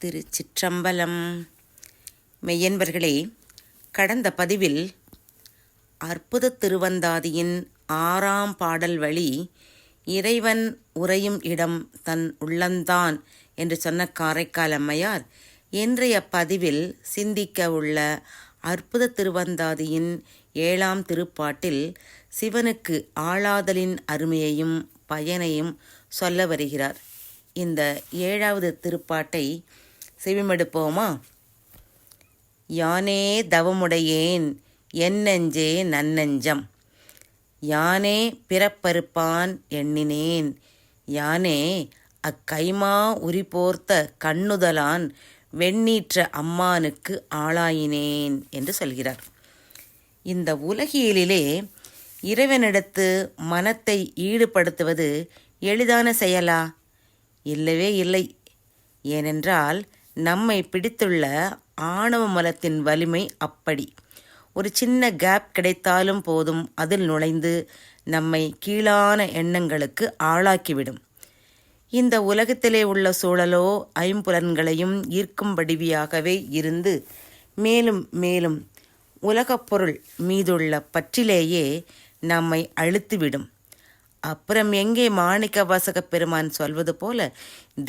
திருச்சிற்றம்பலம். மெய்யன்பர்களே, கடந்த பதிவில் அற்புத திருவந்தாதியின் 6ஆம் பாடல் வழி இறைவன் உறையும் இடம் தன் உள்ளந்தான் என்று சொன்ன காரைக்கால் அம்மையார் இன்றைய பதிவில் சிந்திக்க உள்ள அற்புத திருவந்தாதியின் 7ஆம் திருப்பாட்டில் சிவனுக்கு ஆளாதலின் அருமையையும் பயனையும் சொல்ல வருகிறார். இந்த 7வது திருப்பாட்டை செவிமடுப்போமா? யானே தவமுடையேன் என் நெஞ்சே நன்னெஞ்சம், யானே பிறப்பறுப்பான் எண்ணினேன், யானே அக்கைமா உரிபோர்த்த கண்ணுதலான் வெண்ணீற்ற அம்மானுக்கு ஆளாயினேன் என்று சொல்கிறார். இந்த உலகியலிலே இறைவனிடத்து மனத்தை ஈடுபடுத்துவது எளிதான செயலா? இல்லவே இல்லை. ஏனென்றால் நம்மை பிடித்துள்ள ஆணவ மலத்தின் வலிமை அப்படி. ஒரு சின்ன கேப் கிடைத்தாலும் போதும், அதில் நுழைந்து நம்மை கீழான எண்ணங்களுக்கு ஆளாக்கிவிடும். இந்த உலகத்திலே உள்ள சூழலோ ஐம்புலன்களையும் ஈர்க்கும்படியாகவே இருந்து மேலும் மேலும் உலகப் பொருள் மீதுள்ள பற்றிலேயே நம்மை அழுத்திவிடும். அப்புறம் எங்கே மாணிக்க வாசகப் பெருமான் சொல்வது போல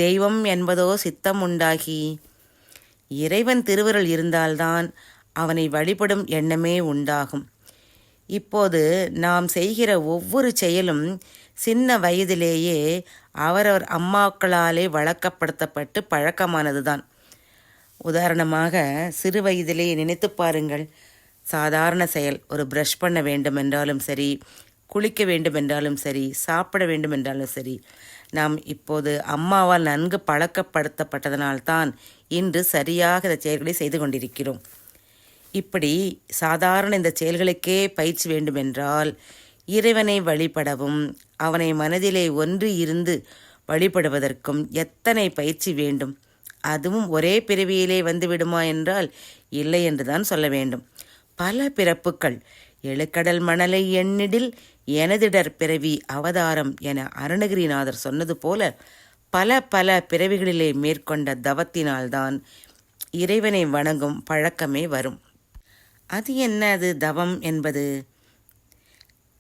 தெய்வம் என்பதோ சித்தம் உண்டாகி, இறைவன் திருவருள் இருந்தால்தான் அவனை வழிபடும் எண்ணமே உண்டாகும். இப்போது நாம் செய்கிற ஒவ்வொரு செயலும் சின்ன வயதிலேயே அவரவர் அம்மாக்களாலே வழக்கப்படுத்தப்பட்டு பழக்கமானதுதான். உதாரணமாக, சிறு வயதிலேயே நினைத்து பாருங்கள். சாதாரண செயல், ஒரு ப்ரஷ் பண்ண வேண்டும் என்றாலும் சரி, குளிக்க வேண்டும் என்றாலும் சரி, சாப்பிட வேண்டும் என்றாலும் சரி, நாம் இப்போது அம்மாவால் நன்கு பழக்கப்படுத்தப்பட்டதனால்தான் இன்று சரியாக இந்த செயல்களை செய்து கொண்டிருக்கிறோம். இப்படி சாதாரண இந்த செயல்களுக்கே பயிற்சி வேண்டுமென்றால் இறைவனை வழிபடவும் அவனை மனதிலே ஒன்று இருந்து வழிபடுவதற்கும் எத்தனை பயிற்சி வேண்டும். அதுவும் ஒரே பிறவியிலே வந்துவிடுமா என்றால் இல்லை என்றுதான் சொல்ல வேண்டும். பல பிறப்புக்கள், எழுக்கடல் மணலை எண்ணிடில் எனதிடர் பிறவி அவதாரம் என அருணகிரிநாதர் சொன்னது போல பல பல பிறவிகளிலே மேற்கொண்ட தவத்தினால்தான் இறைவனை வணங்கும் பழக்கமே வரும். அது என்ன அது தவம் என்பது?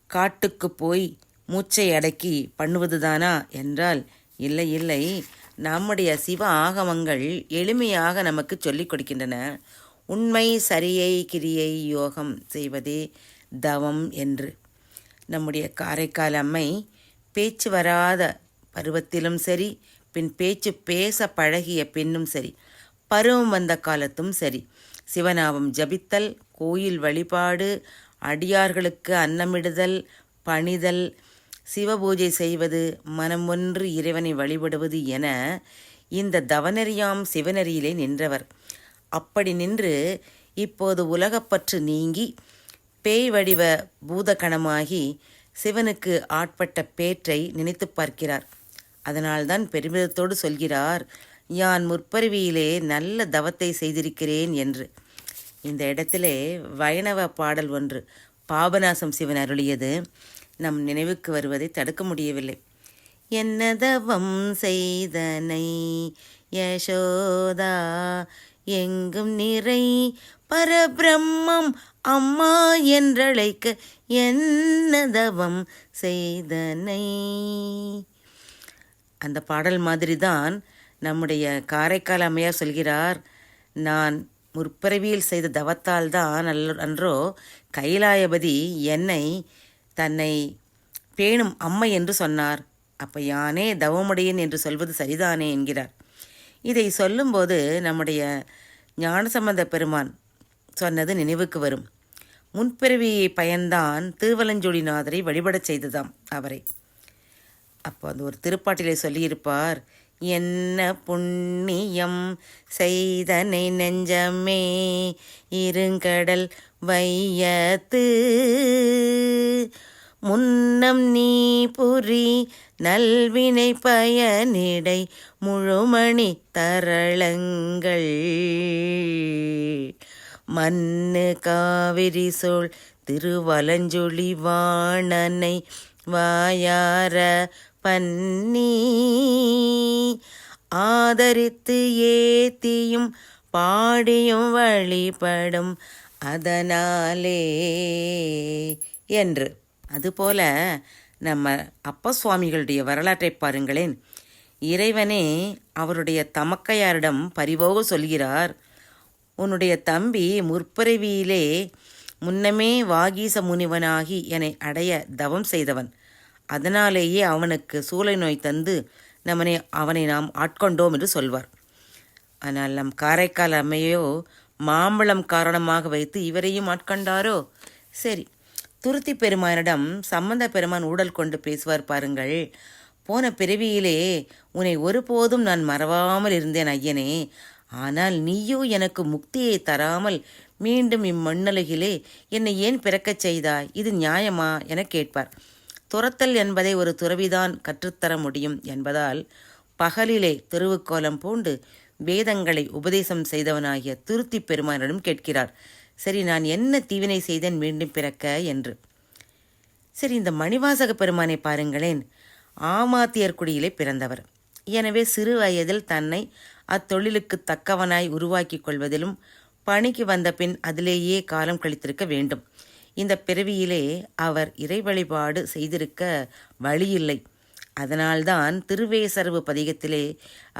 காட்டுக்கு போய் மூச்சை அடக்கி பண்ணுவதுதானா என்றால் இல்லை இல்லை. நம்முடைய சிவ ஆகமங்கள் எளிமையாக நமக்கு சொல்லிக் கொடுக்கின்றன. உண்மை சரியை கிரியை யோகம் செய்வதே தவம் என்று. நம்முடைய காரைக்கால் அம்மை பேச்சு வராத பருவத்திலும் சரி, பின் பேச்சு பேச பழகிய பின்னும் சரி, பருவம் வந்த காலத்தும் சரி, சிவநாமம் ஜபித்தல், கோயில் வழிபாடு, அடியார்களுக்கு அன்னமிடுதல், பணிதல், சிவபூஜை செய்வது, மனம் ஒன்று இறைவனை வழிபடுவது என இந்த தவநெறியாம் சிவநெறியிலே நின்றவர். அப்படி நின்று இப்போது உலகப்பற்று நீங்கி பேய் வடிவ பூதகணமாகி சிவனுக்கு ஆட்பட்ட பேற்றை நினைத்து பார்க்கிறார். அதனால்தான் பெருமிதத்தோடு சொல்கிறார், யான் முற்பிறவியிலே நல்ல தவத்தை செய்திருக்கிறேன் என்று. இந்த இடத்திலே வைணவ பாடல் ஒன்று பாபநாசம் சிவன் அருளியது நம் நினைவுக்கு வருவதை தடுக்க முடியவில்லை. என்ன தவம் செய்தனை யசோதா, எங்கும் நிறை பரபிரம்மம் அம்மா என்றழைக்க என்ன தவம் செய்தனை. அந்த பாடல் மாதிரிதான் நம்முடைய காரைக்கால் அம்மையார் சொல்கிறார், நான் முற்பிறவியில் செய்த தவத்தால் தான் அன்றோ கைலாயபதி என்னை தன்னை பேணும் அம்மை என்று சொன்னார். அப்போ யானே தவமுடையன் என்று சொல்வது சரிதானே என்கிறார். இதை சொல்லும்போது நம்முடைய ஞானசம்பந்த பெருமான் சொன்னது நினைவுக்கு வரும். முன்பிறவி பயன்தான் திருவலஞ்சோடிநாதரை வழிபடச் செய்ததாம் அவரை. அப்போ அந்த ஒரு திருப்பாட்டிலே சொல்லியிருப்பார், என்ன புண்ணியம் செய்தனை நெஞ்சமே இருங்கடல் வையத்து, முன்னம் நீ புரி நல்வினை பயனிடை முழுமணி தரளங்கள், மண்ணு காவிரி சோழ் திருவலஞ்சொலி வாணனை வாயார பன்னி ஆதரித்து ஏத்தியும் பாடியும் வழிபடும் அதனாலே என்று. அதுபோல நம்ம அப்ப சுவாமிகளுடைய வரலாற்றை பாருங்களேன். இறைவனே அவருடைய தமக்கையாரிடம் பரிவோக சொல்கிறார், உன்னுடைய தம்பி முற்பிறவியிலே முன்னமே வாகீச முனிவனாகி என்னை அடைய தவம் செய்தவன். அதனாலேயே அவனுக்கு சூளை நோய் தந்து அவனை நாம் ஆட்கொண்டோம் என்று சொல்வார். ஆனால் நம் காரைக்கால் அம்மையோ மாம்பழம் காரணமாக வைத்து இவரையும் ஆட்கொண்டாரோ? சரி, துருத்தி பெருமானிடம் சம்பந்த பெருமான் ஊடல் கொண்டு பேசுவார் பாருங்கள். போன பிறவியிலே உன்னை ஒருபோதும் நான் மறவாமல் இருந்தேன் ஐயனே. ஆனால் நீயோ எனக்கு முக்தியை தராமல் மீண்டும் இம்மண்ணுலகிலே என்னை ஏன் பிறக்கச் செய்தாய்? இது நியாயமா என கேட்பார். துரத்தல் என்பதை ஒரு துறவிதான் கற்றுத்தர முடியும் என்பதால் பகலிலே திருவுக்கோலம் பூண்டு வேதங்களை உபதேசம் செய்தவனாகிய துருத்தி பெருமானிடம் கேட்கிறார், சரி நான் என்ன தீவினை செய்தேன் மீண்டும் பிறக்க என்று. சரி, இந்த மணிவாசக பெருமானை பாருங்களேன். ஆமாத்தியர் குடியிலே பிறந்தவர். எனவே சிறு வயதில் தன்னை அத்தொழிலுக்கு தக்கவனாய் உருவாக்கி கொள்வதிலும் பணிக்கு வந்த பின் அதிலேயே காலம் கழித்திருக்க வேண்டும். இந்த பிறவியிலே அவர் இறை வழிபாடு செய்திருக்க வழியில்லை. அதனால்தான் திருவேசரவு பதிகத்திலே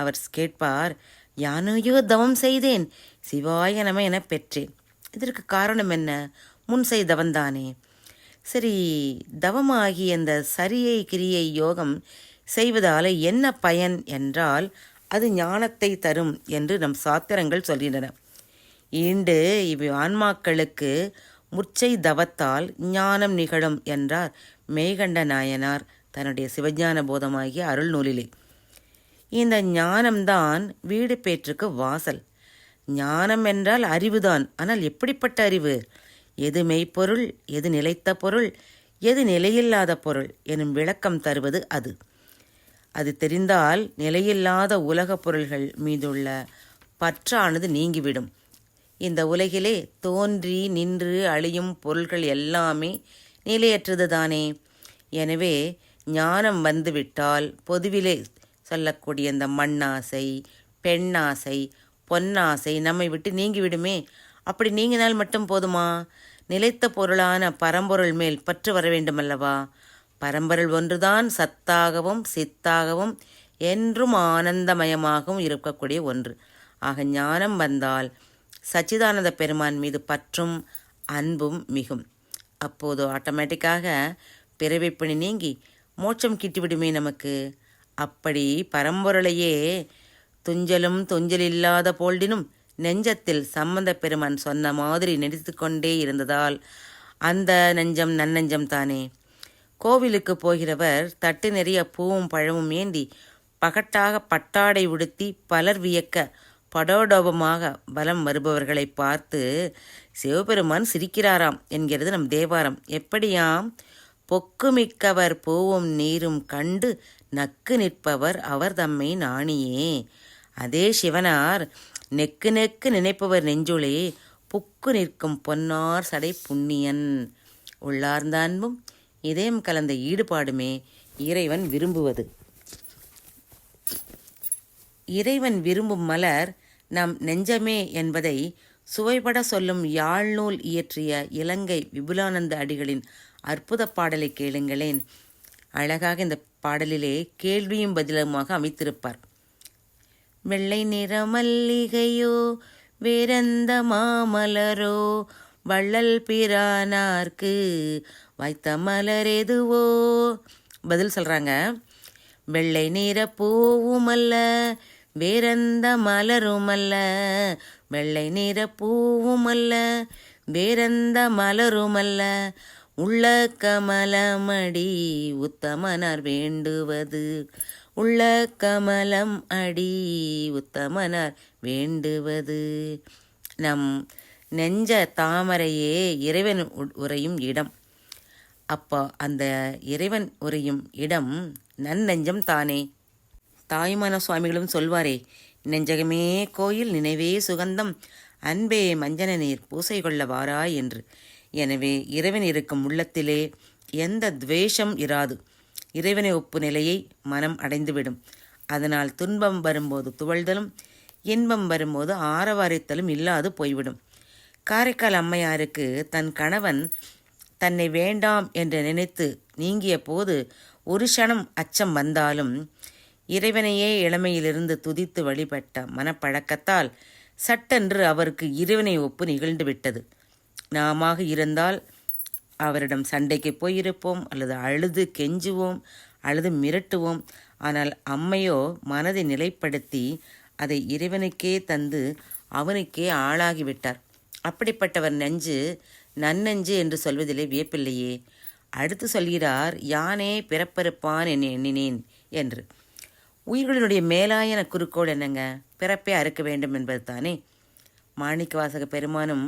அவர் கேட்பார், யானையோ தவம் செய்தேன் சிவாய நம என பெற்றேன். இதற்கு காரணம் என்ன? முன் செய்தவன்தானே. சரி, தவமாகி அந்த சரியை கிரியை யோகம் செய்வதால் என்ன பயன் என்றால் அது ஞானத்தை தரும் என்று நம் சாத்திரங்கள் சொல்கின்றன. ஈண்டு இவை ஆன்மாக்களுக்கு முற்சை தவத்தால் ஞானம் நிகழும் என்றார் மெய்கண்ட நாயனார் தன்னுடைய சிவஞான போதமாகிய அருள் நூலிலே. இந்த ஞானம்தான் வீடு பேற்றுக்கு வாசல். ஞானம் என்றால் அறிவுதான். ஆனால் எப்படிப்பட்ட அறிவு? எது மெய்ப்பொருள், எது நிலைத்த பொருள், எது நிலையில்லாத பொருள் எனும் விளக்கம் தருவது அது. அது தெரிந்தால் நிலையில்லாத உலகப் பொருள்கள் மீதுள்ள பற்றானது நீங்கிவிடும். இந்த உலகிலே தோன்றி நின்று அழியும் பொருள்கள் எல்லாமே நிலையற்றது தானே. எனவே ஞானம் வந்துவிட்டால் பொதுவிலே சொல்லக்கூடிய இந்த மண்ணாசை, பெண்ணாசை, பொன்னாசை நம்மை விட்டு நீங்கிவிடுமே. அப்படி நீங்கினால் மட்டும் போதுமா? நிலைத்த பொருளான பரம்பொருள் மேல் பற்று வர வேண்டுமல்லவா? பரம்பொருள் ஒன்றுதான் சத்தாகவும் சித்தாகவும் என்றும் ஆனந்தமயமாகவும் இருக்கக்கூடிய ஒன்று. ஆக ஞானம் வந்தால் சச்சிதானந்த பெருமான் மீது பற்றும் அன்பும் மிகும். அப்போது ஆட்டோமேட்டிக்காக பிறவிப்பணி நீங்கி மோட்சம் கிட்டிவிடுமே நமக்கு. அப்படி பரம்பொருளையே துஞ்சலும் துஞ்சலில்லாத போல்டினும் நெஞ்சத்தில் சம்பந்த பெருமான் சொன்ன மாதிரி நடித்து கொண்டே இருந்ததால் அந்த நெஞ்சம் நன்னெஞ்சம் தானே. கோவிலுக்கு போகிறவர் தட்டு நிறைய பூவும் பழமும் ஏந்தி பகட்டாக பட்டாடை உடுத்தி பலர் வியக்க படோடோபமாக பலம் வருபவர்களை பார்த்து சிவபெருமான் சிரிக்கிறாராம் என்கிறது நம் தேவாரம். எப்படியாம்? பொக்குமிக்கவர் பூவும் நீரும் கண்டு நக்கு நிற்பவர் அவர் தம்மை நாணியே. அதே சிவனார் நெக்கு நெக்கு நினைப்பவர் நெஞ்சுளே புக்கு நிற்கும் பொன்னார் சடை புண்ணியன். உள்ளார்ந்த அன்பும் இதயம் கலந்த ஈடுபாடுமே இறைவன் விரும்புவது. இறைவன் விரும்பும் மலர் நம் நெஞ்சமே என்பதை சுவைபட சொல்லும் யாழ்நூல் இயற்றிய இலங்கை விபுலானந்த அடிகளின் அற்புத பாடலை கேளுங்களேன். அழகாக இந்த பாடலிலே கேள்வியும் பதிலுமாக அமைத்திருப்பார். வெள்ளை நிற மல்லிகையோ வேறெந்த மாமலரோ வள்ளல் பிரானார்க்கு வைத்த மலர் எதுவோ? பதில் சொல்கிறாங்க, வெள்ளை நிற பூவுமல்ல வேறெந்த மலருமல்ல, வெள்ளை நிற பூவுமல்ல வேறெந்த மலருமல்ல, உள்ள கமலமடி உத்தமனார் வேண்டுவது, உள்ள கமலம் அடி உத்தமனார் வேண்டுவது. நம் நெஞ்ச தாமரையே இறைவன் உறையும் இடம். அப்போ அந்த இறைவன் உறையும் இடம் நன்னெஞ்சம் தானே. தாய்மான சுவாமிகளும் சொல்வாரே, நெஞ்சகமே கோயில் நினைவே சுகந்தம் அன்பே மஞ்சன நீர் பூசை கொள்ள வாராய் என்று. எனவே இறைவன் இருக்கும் உள்ளத்திலே எந்த துவேஷம் இராது. இறைவனை ஒப்பு நிலையை மனம் அடைந்துவிடும். அதனால் துன்பம் வரும்போது துவழ்தலும் இன்பம் வரும்போது ஆரவாரித்தலும் இல்லாது போய்விடும். காரைக்கால் அம்மையாருக்கு தன் கணவன் தன்னை வேண்டாம் என்று நினைத்து நீங்கிய போது ஒரு க்ஷணம் அச்சம் வந்தாலும் இறைவனையே இளமையிலிருந்து துதித்து வழிபட்ட மனப்பழக்கத்தால் சட்டென்று அவருக்கு இறைவனை ஒப்பு நிகழ்ந்துவிட்டது. நாம இருந்தால் அவரிடம் சண்டைக்கு போயிருப்போம், அல்லது அழுது கெஞ்சுவோம், அழுது மிரட்டுவோம். ஆனால் அம்மையோ மனதை நிலைப்படுத்தி அதை இறைவனுக்கே தந்து அவனுக்கே ஆளாகிவிட்டார். அப்படிப்பட்டவர் நெஞ்சு நன்னெஞ்சு என்று சொல்வதிலே வியப்பில்லையே. அடுத்து சொல்கிறார், யானே பிறப்பறுப்பான் என்னை எண்ணினேன் என்று. உயிர்களினுடைய மேலாயன குறிக்கோள் என்னங்க? பிறப்பே அறுக்க வேண்டும் என்பது தானே. மாணிக்கவாசக பெருமானும்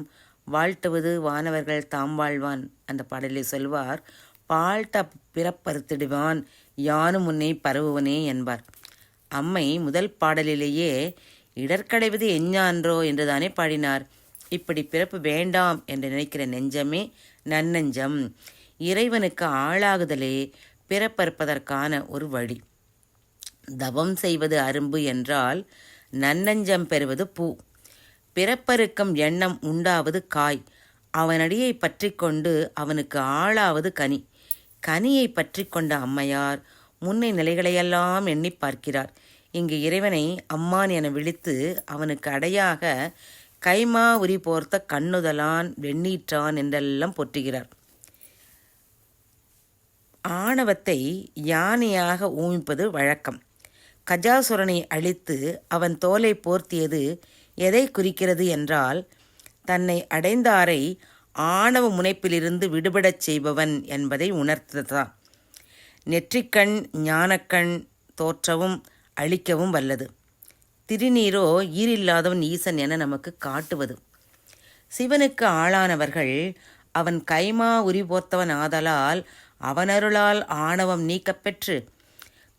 வாழ்த்துவது வானவர்கள் தாம் வாழ்வான் அந்த பாடலில் சொல்வார், பாழ்த்த பிறப்பறுத்திடுவான் யானும் உன்னை பரவுவனே என்பார். அம்மை முதல் பாடலிலேயே இடர்கடைவது எஞ்ஞான்றோ என்றுதானே பாடினார். இப்படி பிறப்பு வேண்டாம் என்று நினைக்கிற நெஞ்சமே நன்னெஞ்சம். இறைவனுக்கு ஆளாகுதலே பிறப்பறுப்பதற்கான ஒரு வழி. தவம் செய்வது அரும்பு என்றால் நன்னெஞ்சம் பெறுவது பூ. பிறப்பறுக்கும் எண்ணம் உண்டாவது காய். அவனடியை பற்றி கொண்டு அவனுக்கு ஆளாவது கனி. கனியை பற்றி கொண்ட அம்மையார் முன்னை நிலைகளையெல்லாம் எண்ணி பார்க்கிறார். இங்கு இறைவனை அம்மான் என விழித்து அவனுக்கு அடையாக கைமா உரி போர்த்த கண்ணுதலான் வெண்ணீற்றான் என்றெல்லாம் போற்றுகிறார். ஆணவத்தை யானையாக ஊமிப்பது வழக்கம். கஜாசுரனை அழித்து அவன் தோலை போர்த்தியது எதை குறிக்கிறது என்றால், தன்னை அடைந்தாரை ஆணவ முனைப்பிலிருந்து விடுபடச் செய்பவன் என்பதை உணர்த்ததான். நெற்றிக்கண் ஞானக்கண் தோற்றவும் அழிக்கவும் வல்லது. திருநீரோ ஈரில்லாதவன் ஈசன் என நமக்கு காட்டுவது. சிவனுக்கு ஆளானவர்கள் அவன் கைமா உரி போர்த்தவன் ஆதலால் அவனருளால் ஆணவம் நீக்கப்பெற்று,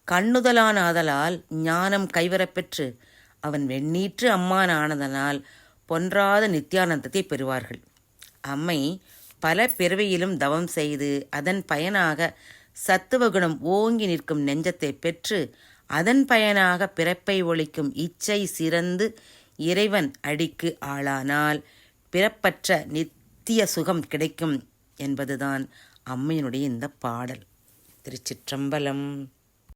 கண்ணுதலான் ஆதலால் ஞானம் கைவரப்பெற்று, அவன் வெண்ணீற்று அம்மான் ஆனதனால் பொன்றாத நித்தியானந்தத்தை பெறுவார்கள். அம்மை பல பிறவியிலும் தவம் செய்து அதன் பயனாக சத்துவகுணம் ஓங்கி நிற்கும் நெஞ்சத்தை பெற்று, அதன் பயனாக பிறப்பை ஒழிக்கும் இச்சை சிறந்து இறைவன் அடிக்கு ஆளானால் பிறப்பற்ற நித்திய சுகம் கிடைக்கும் என்பதுதான் அம்மையினுடைய இந்த பாடல். திருச்சிற்றம்பலம்.